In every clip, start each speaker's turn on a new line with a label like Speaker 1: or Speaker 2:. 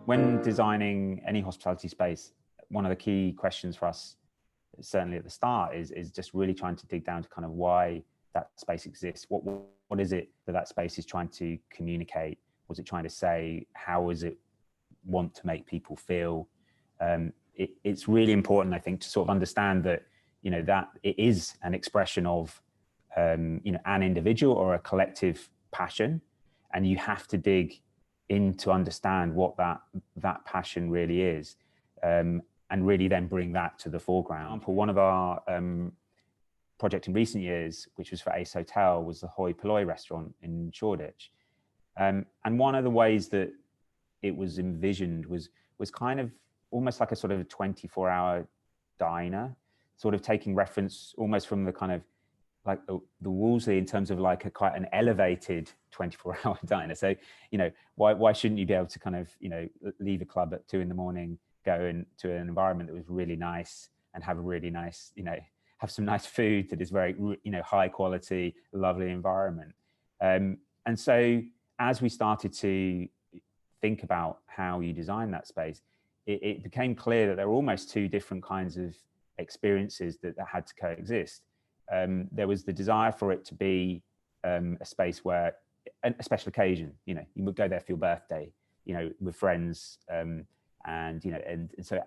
Speaker 1: When designing any hospitality space, one of the key questions for us, certainly at the start, is just really trying to dig down to kind of why that space exists. What is it that space is trying to communicate? What's it trying to say? How is it want to make people feel? It's really important, I think, to sort of understand that, that it is an expression of, an individual or a collective passion, and you have to dig in to understand what that passion really is, and really then bring that to the foreground. For one of our project in recent years, which was for Ace Hotel, was the Holley restaurant in Shoreditch. And one of the ways that it was envisioned was kind of almost like a sort of a 24-hour diner, sort of taking reference almost from the kind of like the Wolseley in terms of like quite an elevated 24-hour diner. So, why shouldn't you be able to kind of, leave a club at 2 a.m, go into an environment that was really nice and have a really nice, have some nice food that is very, high quality, lovely environment. And so as we started to think about how you design that space, it became clear that there were almost two different kinds of experiences that had to coexist. There was the desire for it to be a space where a special occasion, you would go there for your birthday, with friends, and so it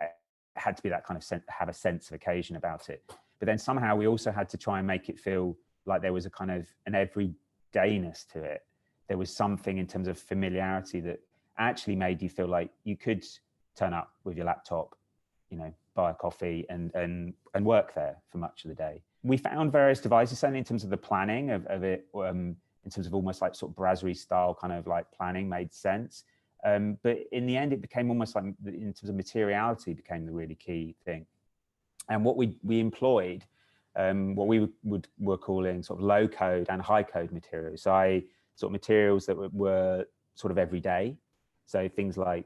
Speaker 1: had to be that kind of have a sense of occasion about it. But then somehow we also had to try and make it feel like there was a kind of an everydayness to it. There was something in terms of familiarity that actually made you feel like you could turn up with your laptop, buy a coffee and work there for much of the day. We found various devices, certainly in terms of the planning of it, in terms of almost like sort of brasserie style kind of like planning made sense. But in the end, it became almost like, in terms of materiality, became the really key thing. And what we employed, what we were calling sort of low code and high code materials. So sort of materials that were sort of everyday. So things like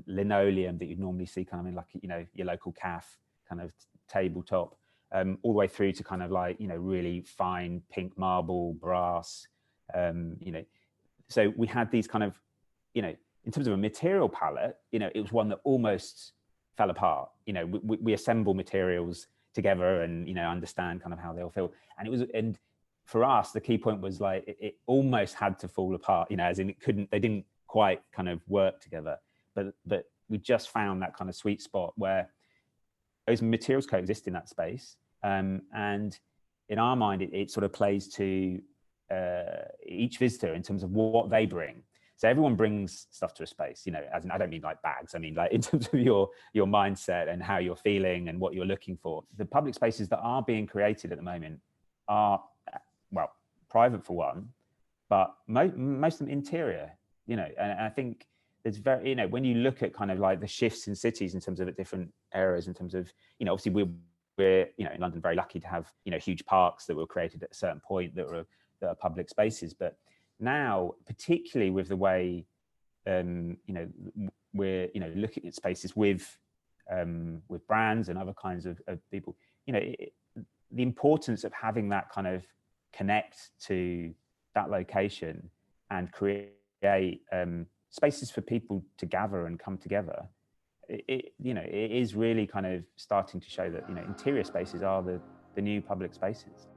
Speaker 1: linoleum that you'd normally see kind of in like, your local cafe kind of tabletop, all the way through to kind of like, really fine pink marble, brass, So we had these kind of, in terms of a material palette, it was one that almost fell apart. We assemble materials together and, understand kind of how they all feel. And for us, the key point was like, it almost had to fall apart, as in they didn't quite kind of work together, but we just found that kind of sweet spot where those materials coexist in that space. And in our mind, it sort of plays to each visitor in terms of what they bring. So everyone brings stuff to a space, as in, I don't mean like bags. I mean, like in terms of your mindset and how you're feeling and what you're looking for. The public spaces that are being created at the moment are, well, private for one, but most of them interior, and I think there's very, when you look at kind of like the shifts in cities in terms of at different areas, in terms of, obviously we're in London very lucky to have, huge parks that were created at a certain point that are public spaces. But now, particularly with the way, we're, looking at spaces with brands and other kinds of people, the importance of having that kind of connect to that location and create spaces for people to gather and come together. It is really kind of starting to show that, interior spaces are the new public spaces.